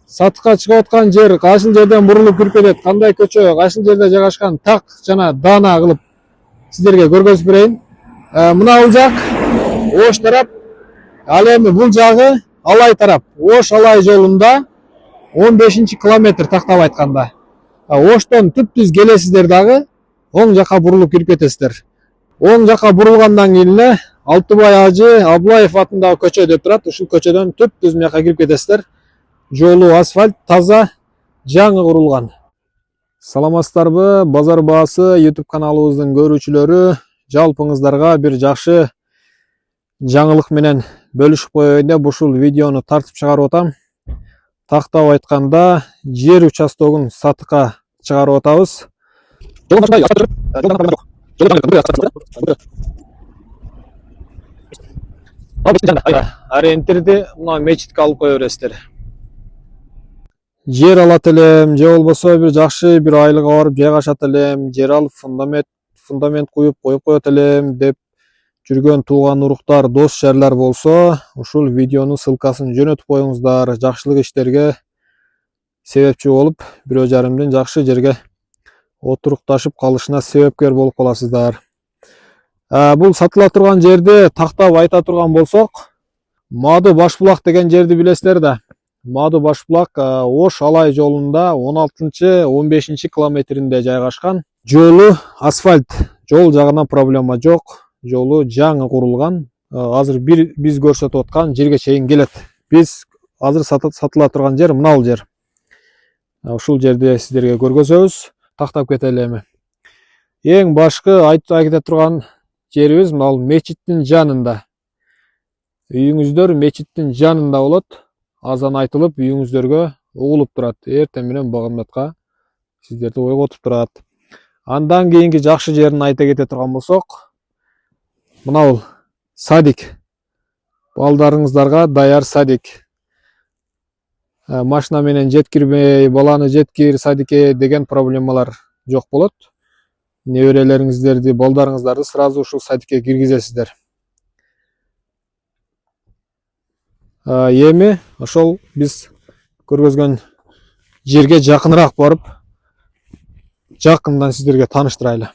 Сатыққа чыгып аткан жер кайсыл жерден бурулуп кирип кетет, кандай көчө, кайсыл жерде жайгашкан так жана даана кылып сиздерге көргөзүп берейин. Мына бул жак Ош тарап, ал эми бул жагы Алай тарап. Ош Алай жолунда 15-километр тактап айтканда. Оштон түп-түз келесиздер дагы оң жака бурулуп кирип кетесиздер. Оң жака бурулгандан кийин эле Алтыбай Ажы Аблаев атындагы көчө деп турат. Ушул көчөдөн түп-түз мына жака кирип кетесиздер. Жолу асфальт, таза, жаңы курулган. Саламатсыздарбы? Базар баасы YouTube каналыбыздын көрүүчүлөрү, жалпыңыздарга бир жакшы жаңылык менен бөлүшүп коеюн деп ушул видеону тартып чыгарып атам. Тактап айтканда жер участогун сатыкка чыгарып атабыз. Ориентирди мына мечитке алып кое бересиздер. Жер алат элем, же болбосо бир жакшы бир айлыкка барып жайгашат элем, жер алып фундамент куюп коюп коет элем деп жүргөн тууган уруктар, дос жарлар болсо, ушул видеонун ссылкасын жөнөтүп коюңуздар. Жакшылык иштерге себепчи болуп, бирөө жарымдын жакшы жерге отурукташып калышына себепкер болуп каласыздар. Бул сатыла турган жерди тактап айта турган болсок, Маду Башбулак деген жерди билесиздер да. Маду Башбулак Ош Алай жолунда 16-15 километринде жайгашкан. Жолу асфальт, жол жагынан проблема жок. Жолу жаңы курулган. Азыр биз көрсөтүп аткан жерге чейин келет. Биз азыр сатыла турган жер мына бул жер. Ушул жерди сиздерге көргөзөбүз. Тактап кетели эми. Эң башкы айта турган жерибиз мына мечиттин жанында. Үйүңүздөр мечиттин жанында болот. Азан айтылып, үйүңүздөргө угулуп турат. Эртең менен багамдатка сиздерди ойготуп турат. Андан кийинки жакшы жерин айта кете турган болсок, мына бул садик. Балдарыңыздарга даяр садик. Машина менен жеткирбей, баланы жеткир садикке деген проблемалар жок болот. Неберелериңиздерди, балдарыңыздарды сразу ушул садикке киргизесиздер. Эми ошол биз көргөзгөн жерге жакыныраак барып, жакындан сиздерге тааныштырайлы.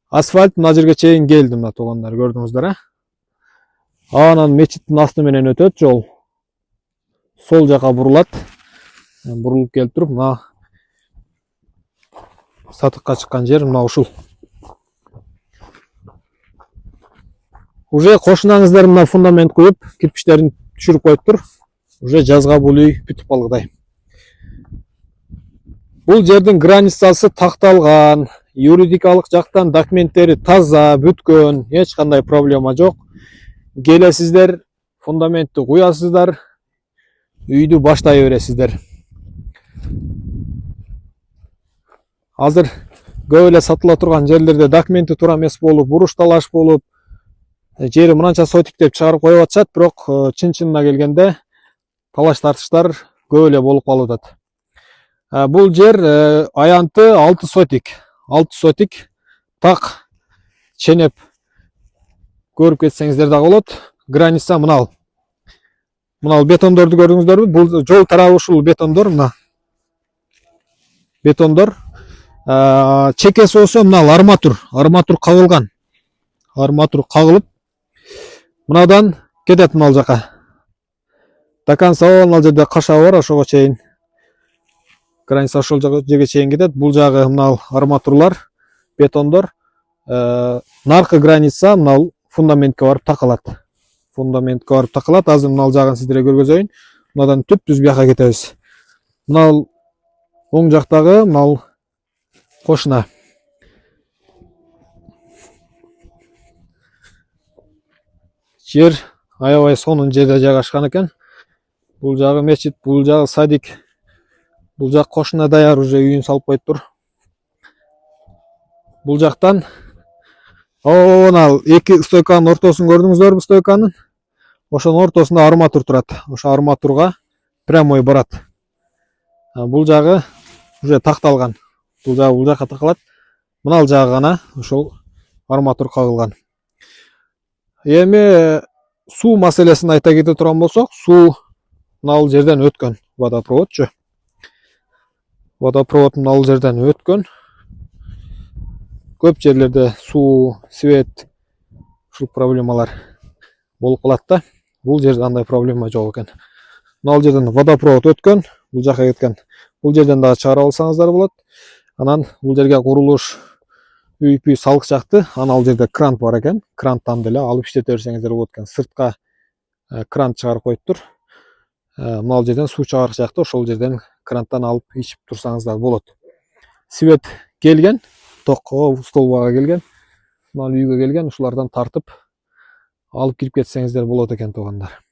Асфальт мына жерге чейин келди, мына туугандар, көрдүңүздөр, Анан мечиттин асты менен өтөт жол. Сол жака бурулат. Бурулуп келип туруп, мына сатыкка чыккан жер мына ушул. Уже кошунаңыздар мына фундамент куюп, кирпичтерин түшүрүп коюптур. Уже жазга бул үй бүтүп калгыдай. Бул жердин границасы такталган, юридикалык жактан документтери таза, бүткөн, эч кандай проблема жок. Келесиздер, фундаментти куясыздар, үйдү баштай бересиздер. Азыр көп эле сатыла турган жерлерде документи туура эмес болуп, буруш талаш болуп, жери мынанча сотик деп чыгарып коюп атышат, бирок чын-чынына келгенде талаш тартыштар көп эле болуп калып атат. Бул жер аянты 6 сотик. 6 сотик так ченеп көрүп кетсеңиздер да болот. Граница мына. Мына бетондорду көрдүңүздөрбү? Бул жол тарабы ушул бетондор, мына. Бетондор. Чекеси болсо мына арматур. Арматур кагылган. Арматур кагылып, мынадан кетет мына жака. До конца мына жерде каша бар, ошого чейин. Граница ошол жерге чейин кетет. Бул жагы мына арматурлар, бетондор. Наркы граница мына фундаментке барып такалат. Фундаментке барып такалат. Азыр мына жагын сиздерге көргөзөйүн. Мынадан түп-түз бияка кетебиз. Мына оң жактагы мына кошуна. Жер аябай сонун жерде жайгашкан экен. Бул жагы мечит, бул жагы садик. Бул жак кошуна даяр уже үйүн салып коюптур. Бул жактан мына эки стойканын ортосун көрдүңүздөрбү, стойканын? Ошонун ортосунда арматур турат. Ошо арматурга прямой барат. Бул жагы уже такталган. Бул жагы бул жака такалат. Мына жагы гана ошол арматур кагылган. Эми суу маселесин айта кете турган болсок, суу мына жерден өткөн. водопроводчу. Водопроводтун ал жерден өткөн. Көп жерлерде суу, свет ушул проблемалар болуп калат да. Бул жерде андай проблема жок экен. Ал жерден водопровод өткөн, бул жака кеткен. Бул жерден дагы чыгарып алсаңыздар болот. Анан бул жерге курулуш үй салык жакты. Анан ал жерде кран бар экен. Кранттан деле алып иштете берсеңиздер болот экен. Сыртка кран чыгарып коюптур. Мына жерден суу чыгарык жакты, ошол жерден кранттан алып ичип турсаңыздар болот. Свет келген, токко, столбага келген. Мына үйгө келген, ушулардан тартып алып кирип кетсеңиздер болот экен туугандар.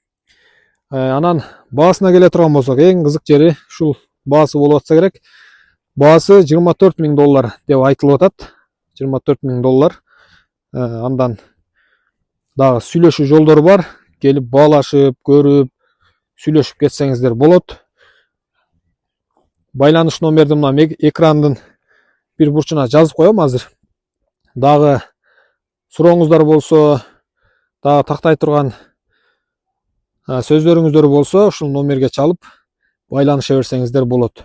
Анан баасына келе турган болсок, эң кызык жери ушул баасы болуп атса керек. Баасы $24,000 деп айтылып атат. $24,000. Андан дагы сүйлөшүү жолдору бар. Келип баалашып, көрүп, сүйлөшүп кетсеңиздер болот. Байланыш номерди мына экрандын бир бурчуна жазып коем азыр. Дагы сурооңуздар болсо, дагы тактай турган сөздөрүңүздөр болсо, ушул номерге чалып байланыша берсеңиздер болот.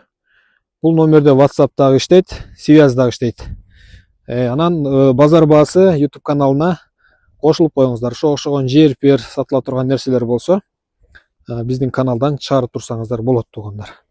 Бул номерде WhatsApp дагы иштейт, связь дагы иштейт. Анан базар баасы YouTube каналына кошулуп коюңуздар. Ошого окшогон жер сатыла турган нерселер болсо, биздин каналдан чыгарып турсаңыздар болот туугандар.